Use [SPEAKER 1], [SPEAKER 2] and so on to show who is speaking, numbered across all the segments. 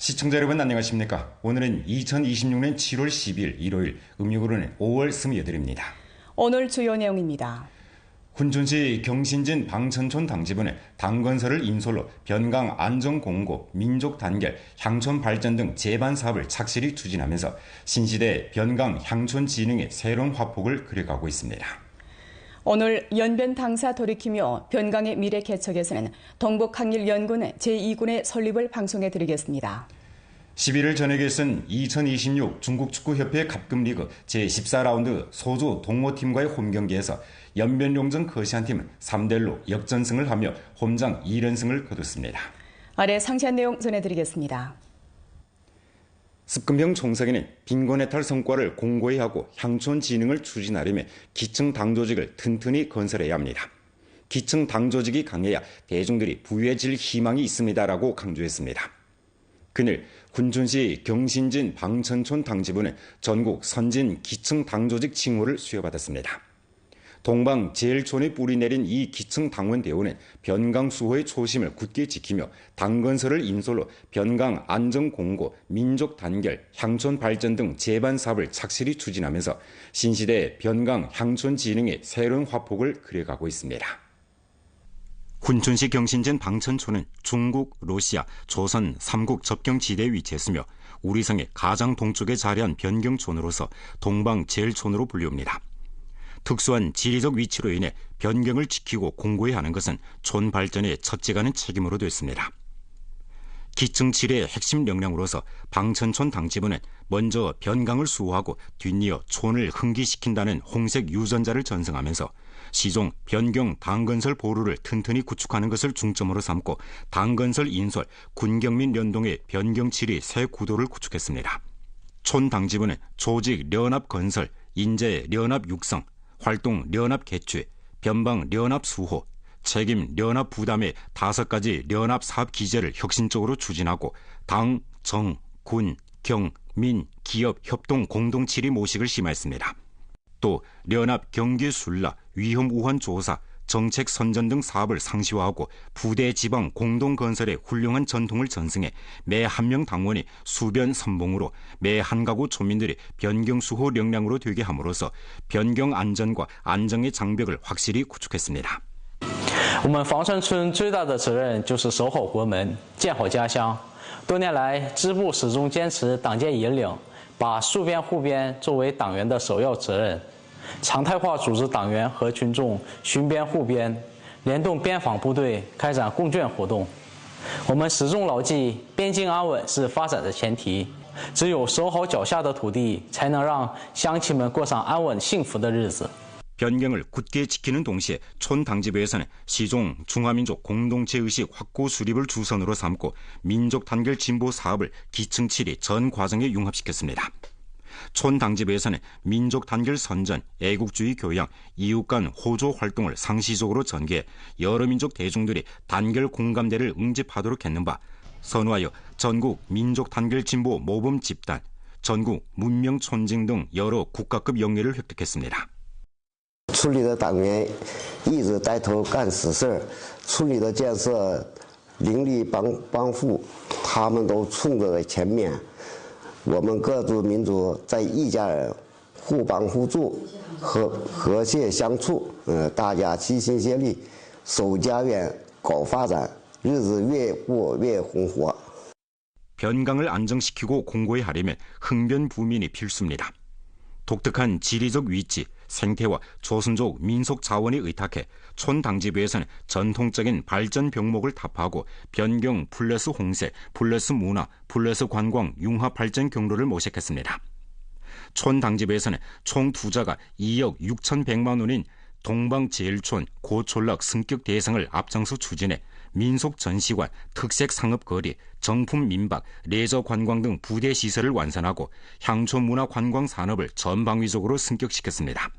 [SPEAKER 1] 시청자 여러분 안녕하십니까? 오늘은 2026년 7월 10일 일요일, 음력으로는 5월 28일입니다.
[SPEAKER 2] 오늘 주요 내용입니다.
[SPEAKER 1] 훈천시 경신진 방천촌 당지부는 당건설을 인솔로 변강 안전공고, 민족 단결, 향촌 발전 등 제반 사업을 착실히 추진하면서 신시대 변강 향촌 진흥의 새로운 화폭을 그려가고 있습니다.
[SPEAKER 2] 오늘 연변 당사 돌이키며 변강의 미래 개척에서는 동북항일연구원 제2군의 설립을 방송해드리겠습니다.
[SPEAKER 1] 11일 저녁에선 2026 중국축구협회 갑금리그 제14라운드 소주 동호팀과의 홈경기에서 연변용정 거시안팀은 3대1로 역전승을 하며 홈장 2연승을 거뒀습니다.
[SPEAKER 2] 아래 상세한 내용 전해드리겠습니다.
[SPEAKER 1] 습근병 총석에는 빈곤해탈 성과를 공고히 하고 향촌 진흥을 추진하려면 기층 당조직을 튼튼히 건설해야 합니다. 기층 당조직이 강해야 대중들이 부유해질 희망이 있습니다라고 강조했습니다. 그날 훈천시 경신진 방천촌 당지부는 전국 선진 기층 당조직 칭호를 수여받았습니다. 동방 제일촌에 뿌리 내린 이 기층 당원 대우는 변강 수호의 초심을 굳게 지키며 당건설을 인솔로 변강 안전공고, 민족 단결, 향촌 발전 등 제반 사업을 착실히 추진하면서 신시대 변강 향촌 진흥의 새로운 화폭을 그려가고 있습니다. 훈천시 경신진 방천촌은 중국, 러시아, 조선 3국 접경 지대에 위치했으며 우리 성의 가장 동쪽에 자리한 변경촌으로서 동방 제일촌으로 불리웁니다. 특수한 지리적 위치로 인해 변경을 지키고 공고히 하는 것은 촌 발전의 첫째가는 책임으로 됐습니다. 기층 지리의 핵심 역량으로서 방천촌 당지부는 먼저 변강을 수호하고 뒷이어 촌을 흥기시킨다는 홍색 유전자를 전승하면서 시종 변경 당건설 보루를 튼튼히 구축하는 것을 중점으로 삼고 당건설 인솔, 군경민 연동의 변경 지리 새 구도를 구축했습니다. 촌 당지부는 조직 련합 건설, 인재 련합 육성, 활동 련합 개최, 변방 련합 수호, 책임 련합 부담의 5가지 련합 사업 기제를 혁신적으로 추진하고 당, 정, 군, 경, 민, 기업 협동 공동 질의 모식을 심화했습니다. 또 련합 경계 순라, 위험 우환 조사, 정책 선전 등 사업을 상시화하고 부대 지방 공동 건설의 훌륭한 전통을 전승해 매 한 명 당원이 수변 선봉으로 매 한 가구 촌민들이 변경 수호 역량으로 되게 함으로써 변경 안전과 안정의 장벽을 확실히 구축했습니다.
[SPEAKER 3] 我们房山村最大的责任就是守好国门，建好家乡。多年来，支部始终坚持党建引领，把戍边护边作为党员的首要责任。 常态化组织党员和群众巡边护边，联动边防部队开展共建活动。我们始终牢记边境安稳是发展的前提，只有守好脚下的土地，才能让乡亲们过上安稳幸福的日子。
[SPEAKER 1] 변경을 굳게 지키는 동시에 촌 당지부에서는 시종 중화민족 공동체의식 확고 수립을 주선으로 삼고 민족 단결 진보 사업을 기층 치리 전 과정에 융합시켰습니다. 촌 당지부에서는 민족 단결 선전, 애국주의 교양, 이웃 간 호조 활동을 상시적으로 전개해 여러 민족 대중들이 단결 공감대를 응집하도록 했는 바 선호하여 전국 민족 단결 진보 모범 집단, 전국 문명 촌징 등 여러 국가급 영예를 획득했습니다.
[SPEAKER 4] 村里的党员一直带头干实事，村里的建设邻里帮扶，他们都冲在前面。 我们各族民族在一家人，互帮互助，和谐相处。大家齐心协力，守家园，搞发展，日子越过越红火。
[SPEAKER 1] 변강을 안정시키고 공고히 하려면 흥변부민이 필수입니다. 독특한 지리적 위치, 생태와 조선족 민속 자원에 의탁해 촌 당지부에서는 전통적인 발전 병목을 타파하고 변경 플러스 홍세, 플러스 문화, 플러스 관광 융합 발전 경로를 모색했습니다. 촌 당지부에서는 총 투자가 2억 6,100만 원인 동방제일촌 고촌락 승격 대상을 앞장서 추진해 민속 전시관, 특색 상업거리, 정품 민박, 레저 관광 등 부대 시설을 완산하고 향촌 문화 관광 산업을 전방위적으로 승격시켰습니다.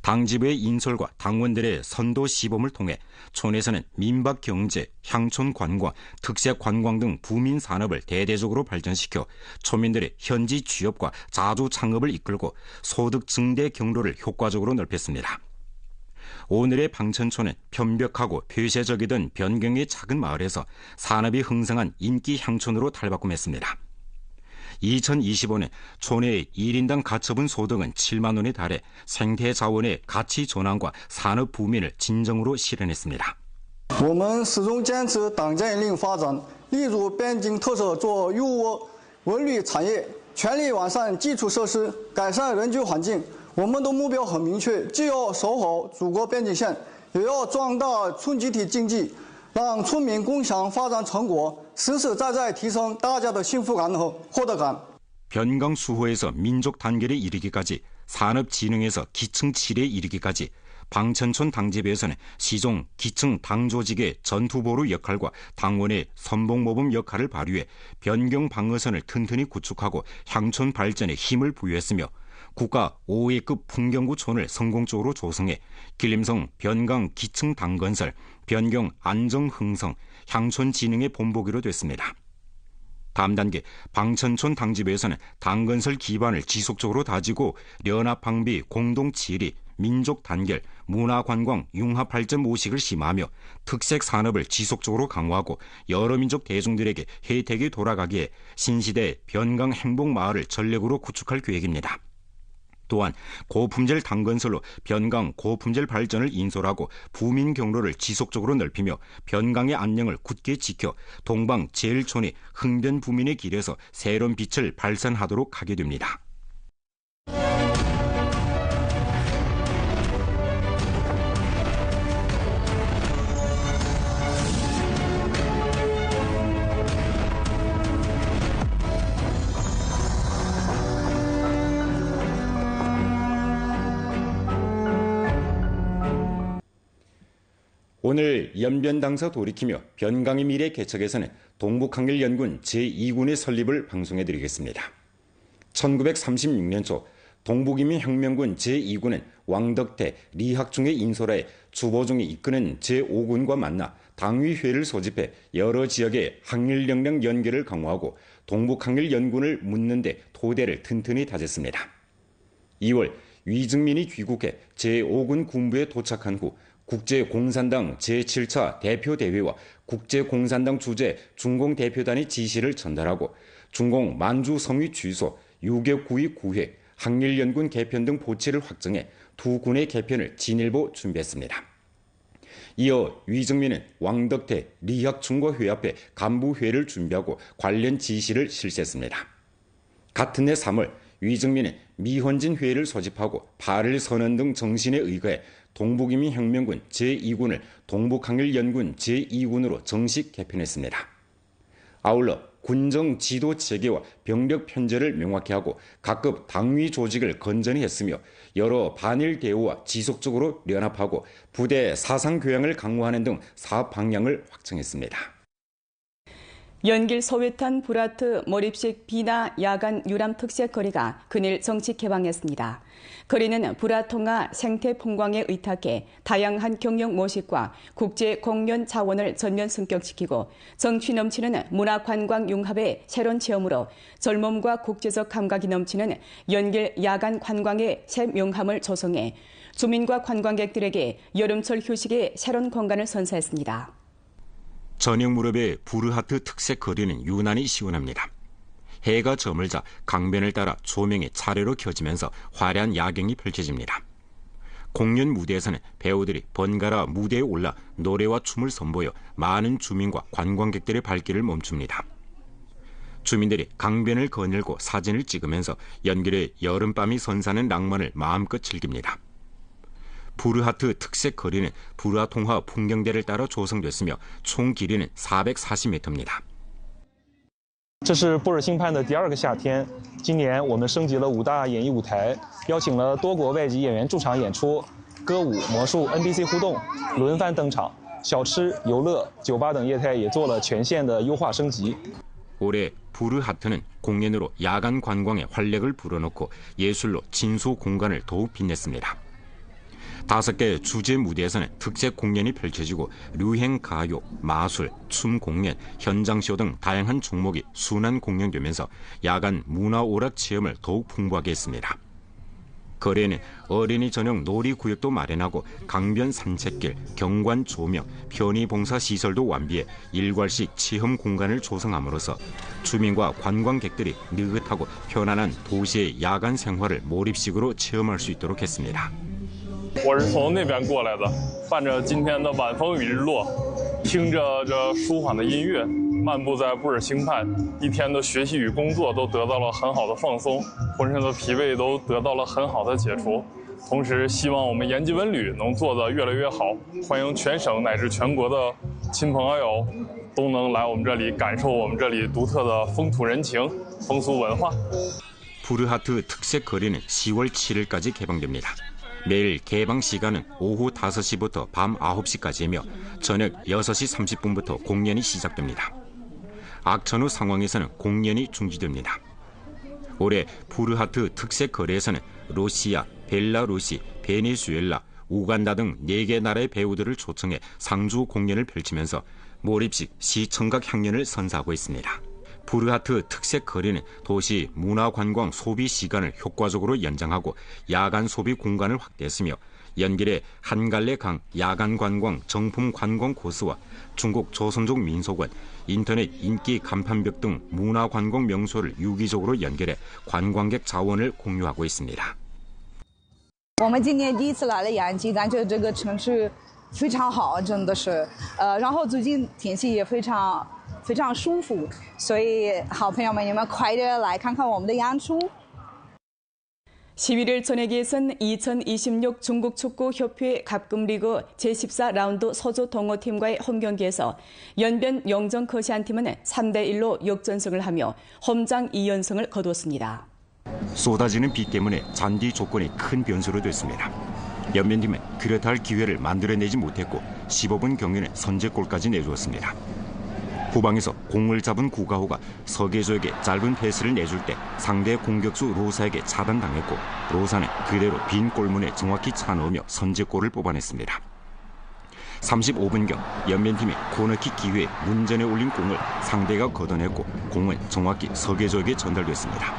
[SPEAKER 1] 당지부의 인솔과 당원들의 선도 시범을 통해 촌에서는 민박 경제, 향촌 관광, 특색 관광 등 부민 산업을 대대적으로 발전시켜 촌민들의 현지 취업과 자주 창업을 이끌고 소득 증대 경로를 효과적으로 넓혔습니다. 오늘의 방천촌은 편벽하고 폐쇄적이던 변경의 작은 마을에서 산업이 흥성한 인기 향촌으로 탈바꿈했습니다. 2025년 촌의 1인당 가처분 소득은 7만 원에 달해 생태 자원의 가치 전환과 산업 부민을 진정으로 실현했습니다.
[SPEAKER 5] 我们始终坚持党建引领发展，立足边境特色做优渥文旅产业，全力完善基础设施，改善人居环境。我们的目标很明确，既要守好祖国边境线，也要壮大村集体经济，让村民共享发展成果，实实在在提升大家的幸福感和获得感。
[SPEAKER 1] 변강 수호에서 민족 단결에 이르기까지, 산업진흥에서 기층 칠에 이르기까지 방천촌 당집에서는 시종 기층 당조직의 전투보루 역할과 당원의 선봉모범 역할을 발휘해 변경 방어선을 튼튼히 구축하고 향촌 발전에 힘을 부여했으며 국가 5위급 풍경구촌을 성공적으로 조성해 길림성 변강 기층 당건설, 변경 안정 흥성, 향촌 진흥의 본보기로 됐습니다. 다음 단계 방천촌 당집에서는 당건설 기반을 지속적으로 다지고 연합방비, 공동치리, 민족 단결, 문화관광, 융합발전 모식을 심화하며 특색 산업을 지속적으로 강화하고 여러 민족 대중들에게 혜택이 돌아가기에 신시대 변강 행복마을을 전력으로 구축할 계획입니다. 또한 고품질 당건설로 변강 고품질 발전을 인솔하고 부민 경로를 지속적으로 넓히며 변강의 안녕을 굳게 지켜 동방 제1촌이 흥변 부민의 길에서 새로운 빛을 발산하도록 하게 됩니다. 오늘 연변당사 돌이키며 변강의 미래 개척에서는 동북항일연군 제2군의 설립을 방송해드리겠습니다. 1936년 초 동북인민혁명군 제2군은 왕덕태, 리학중의 인솔하에 주보중이 이끄는 제5군과 만나 당위회를 소집해 여러 지역의 항일력량 연계를 강화하고 동북항일연군을 묻는 데 토대를 튼튼히 다졌습니다. 2월 위증민이 귀국해 제5군 군부에 도착한 후 국제공산당 제7차 대표대회와 국제공산당 주재 중공대표단의 지시를 전달하고 중공 만주 성위 취소, 유격구의 구회, 항일연군 개편 등 보치를 확정해 두 군의 개편을 진일보 준비했습니다. 이어 위증민은 왕덕태, 리학충과 회합해 간부회를 준비하고 관련 지시를 실시했습니다. 같은 해 3월 위증민은 미헌진 회를 소집하고 8일 선언 등 정신에 의거해 동북인민혁명군 제2군을 동북항일연군 제2군으로 정식 개편했습니다. 아울러 군정 지도 체계와 병력 편제를 명확히 하고 각급 당위 조직을 건전히 했으며 여러 반일 대우와 지속적으로 연합하고 부대 사상 교양을 강화하는 등 사업 방향을 확정했습니다.
[SPEAKER 2] 연길 소외탄 브라트 몰입식 비나 야간 유람 특색 거리가 근일 정식 개방했습니다. 거리는 브라통화 생태 풍광에 의탁해 다양한 경영 모식과 국제 공연 자원을 전면 승격시키고 정취 넘치는 문화관광 융합의 새로운 체험으로 젊음과 국제적 감각이 넘치는 연길 야간 관광의 새 명함을 조성해 주민과 관광객들에게 여름철 휴식의 새로운 공간을 선사했습니다.
[SPEAKER 1] 저녁 무렵의 부르하트 특색 거리는 유난히 시원합니다. 해가 저물자 강변을 따라 조명이 차례로 켜지면서 화려한 야경이 펼쳐집니다. 공연 무대에서는 배우들이 번갈아 무대에 올라 노래와 춤을 선보여 많은 주민과 관광객들의 발길을 멈춥니다. 주민들이 강변을 거닐고 사진을 찍으면서 연길의 여름밤이 선사하는 낭만을 마음껏 즐깁니다. 부르하트 특색 거리는 부르하 통화 풍경대를 따라 조성됐으며 총 길이는 440m입니다.
[SPEAKER 6] 这是布尔新畔的第二个夏天。今年我们升级了5大演艺舞台，邀请了多国外籍演员驻场演出，歌舞、魔术、NPC 互动轮番登场，小吃、游乐、酒吧等业态也做了全线的优化升级。
[SPEAKER 1] 올해 부르하트는 공연으로 야간 관광에 활력을 불어넣고 예술로 진수 공간을 더욱 빛냈습니다. 5개 주제 무대에서는 특색 공연이 펼쳐지고 류행 가요, 마술, 춤 공연, 현장쇼 등 다양한 종목이 순환 공연되면서 야간 문화 오락 체험을 더욱 풍부하게 했습니다. 거리에는 어린이 전용 놀이구역도 마련하고 강변 산책길, 경관 조명, 편의봉사 시설도 완비해 일괄식 체험 공간을 조성함으로써 주민과 관광객들이 느긋하고 편안한 도시의 야간 생활을 몰입식으로 체험할 수 있도록 했습니다.
[SPEAKER 7] 我是从那边过来的，伴着今天的晚风与日落，听着这舒缓的音乐，漫步在布尔星畔，一天的学习与工作都得到了很好的放松，浑身的疲惫都得到了很好的解除。同时，希望我们延吉文旅能做得越来越好，欢迎全省乃至全国的亲朋好友都能来我们这里感受我们这里独特的风土人情、风俗文化。
[SPEAKER 1] 푸르하트 특색 거리는 10월 7일까지 개방됩니다. 매일 개방 시간은 오후 5시부터 밤 9시까지이며 저녁 6시 30분부터 공연이 시작됩니다. 악천 후 상황에서는 공연이 중지됩니다. 올해 푸르하트 특색 거리에서는 러시아, 벨라루시, 베네수엘라, 우간다 등 4개 나라의 배우들을 초청해 상주 공연을 펼치면서 몰입식 시청각 향연을 선사하고 있습니다. 푸르하트 특색 거리는 도시 문화관광 소비 시간을 효과적으로 연장하고 야간 소비 공간을 확대했으며 연길의 한갈래강 야간 관광 정품 관광 코스와 중국 조선족 민속원, 인터넷 인기 간판벽 등 문화관광 명소를 유기적으로 연결해 관광객 자원을 공유하고 있습니다.
[SPEAKER 8] 我们今年第一次来了延吉，感觉这个城市非常好，真的是，然后最近天气也非常舒服，所以好朋友们，你们快点来看看我们的演出。
[SPEAKER 2] 11일 저녁 예선 2026 중국축구협회 갑금리그 제14라운드 서주 동호팀과의 홈경기에서 연변 영정 거시안팀은 3대1로 역전승을 하며 홈장 2연승을 거뒀습니다.
[SPEAKER 1] 쏟아지는 비 때문에 잔디 조건이 큰 변수로 됐습니다. 연변팀은 그렇다 할 기회를 만들어내지 못했고 15분 경기는 선제골까지 내주었습니다. 후방에서 공을 잡은 구가호가 서계조에게 짧은 패스를 내줄 때 상대 공격수 로사에게 차단당했고 로사는 그대로 빈 골문에 정확히 차넣으며 선제골을 뽑아냈습니다. 35분경 연변팀이 코너킥 기회에 문전에 올린 공을 상대가 걷어냈고 공은 정확히 서계조에게 전달됐습니다.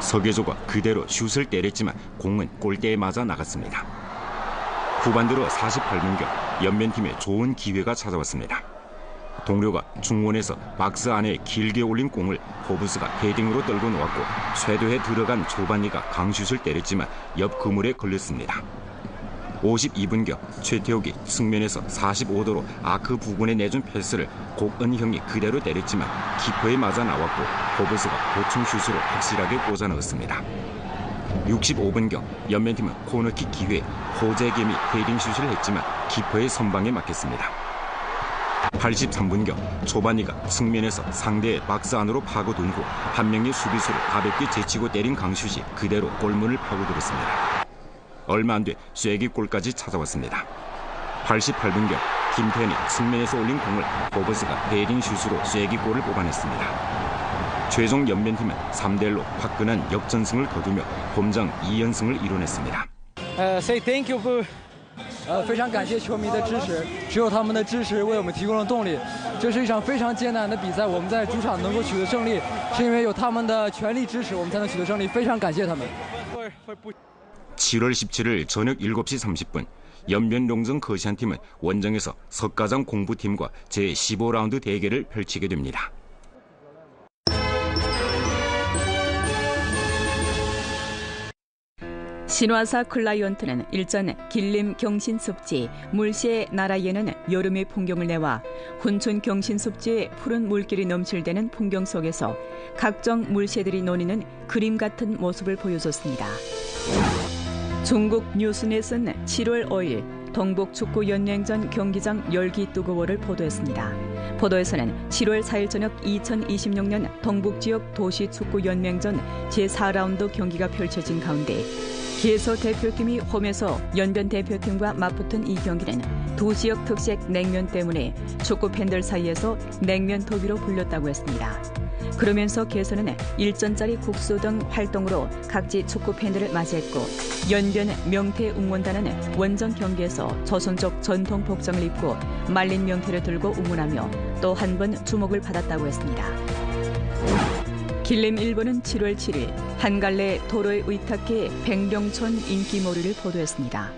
[SPEAKER 1] 서계조가 그대로 슛을 때렸지만 공은 골대에 맞아 나갔습니다. 후반 들어 48분경 연변팀에 좋은 기회가 찾아왔습니다. 동료가 중원에서 박스 안에 길게 올린 공을 호브스가 헤딩으로 떨고 놓았고 쇄도에 들어간 조반니가 강슛을 때렸지만 옆 그물에 걸렸습니다. 52분경 최태욱이 측면에서 45도로 아크 부근에 내준 패스를 곡은형이 그대로 때렸지만 키퍼에 맞아 나왔고 호브스가 보충 슛으로 확실하게 꽂아 넣었습니다. 65분경 연변팀은 코너킥 기회에 호재겸이 헤딩 슛을 했지만 키퍼의 선방에 막혔습니다. 83분경 조반니가 측면에서 상대의 박스 안으로 파고든 후 한 명의 수비수를 가볍게 제치고 때린 강슛이 그대로 골문을 파고들었습니다. 얼마 안 뒤 쐐기골까지 찾아왔습니다. 88분경 김태현이 측면에서 올린 공을 호버스가 헤딩 슛으로 쐐기골을 뽑아냈습니다. 최종 연변팀은 3대1로 화끈한 역전승을 거두며 홈장 2연승을 이뤄냈습니다.
[SPEAKER 9] Say thank you for 非常感谢球迷的支持，只有他们的支持为我们提供了动力。这是一场非常艰难的比赛，我们在主场能够取得胜利，是因为有他们的全力支持，我们才能取得胜利。非常感谢他们。
[SPEAKER 1] 7월 17일 저녁 7시 30분 연변 용정 거시안팀은 원정에서 석가장 공부팀과 제15라운드 대결을 펼치게 됩니다.
[SPEAKER 2] 신화사 클라이언트는 일전 길림 경신습지 물시의 나라에는 여름의 풍경을 내와 훈춘 경신습지의 푸른 물길이 넘실대는 풍경 속에서 각종 물새들이 노니는 그림 같은 모습을 보여줬습니다. 중국 뉴스넷은 7월 5일 동북축구연맹전 경기장 열기 뜨거워를 보도했습니다. 보도에서는 7월 4일 저녁 2026년 동북지역 도시축구연맹전 제4라운드 경기가 펼쳐진 가운데 기에서 대표팀이 홈에서 연변 대표팀과 맞붙은 이 경기는 도시역 특색 냉면 때문에 축구 팬들 사이에서 냉면 더비로 불렸다고 했습니다. 그러면서 개선은 일전짜리 국수 등 활동으로 각지 축구 팬들을 맞이했고 연변 명태 응원단은 원정 경기에서 조선족 전통 복장을 입고 말린 명태를 들고 응원하며 또 한 번 주목을 받았다고 했습니다. 길림일보는 7월 7일 한 갈래 도로에 의탁해 백령촌 인기몰이를 보도했습니다.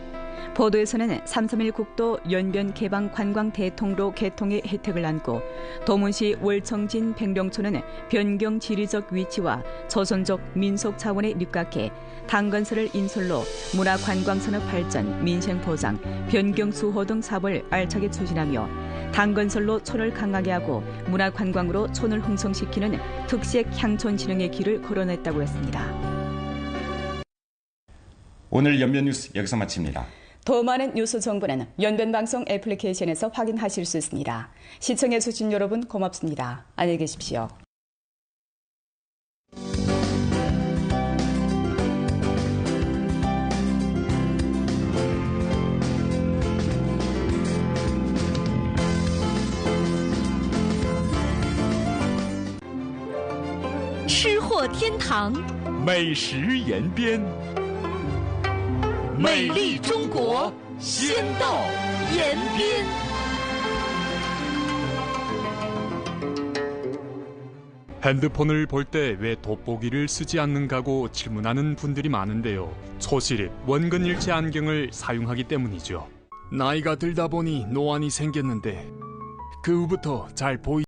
[SPEAKER 2] 보도에서는 331 국도 연변 개방 관광 대통로 개통의 혜택을 안고 도문시 월청진 백령촌은 변경 지리적 위치와 조선족 민속 자원에 입각해 당건설을 인솔로 문화관광산업 발전, 민생보장, 변경 수호 등 사업을 알차게 추진하며 당건설로 촌을 강하게 하고 문화관광으로 촌을 흥성시키는 특색 향촌 진흥의 길을 걸어냈다고 했습니다.
[SPEAKER 1] 오늘 연변 뉴스 여기서 마칩니다.
[SPEAKER 2] 더 많은 뉴스 정보는 연변방송 애플리케이션에서 확인하실 수 있습니다. 시청해주신 여러분 고맙습니다. 안녕히 계십시오.
[SPEAKER 10] 吃货天堂，
[SPEAKER 11] 美食延边，
[SPEAKER 10] 美丽中国，先到延边。
[SPEAKER 11] 핸드폰을 볼 때 왜 돋보기를 쓰지 않는가고 질문하는 분들이 많은데요. 초실입 원근일체 안경을 사용하기 때문이죠. 나이가 들다 보니 노안이 생겼는데 그 후부터 잘 보이지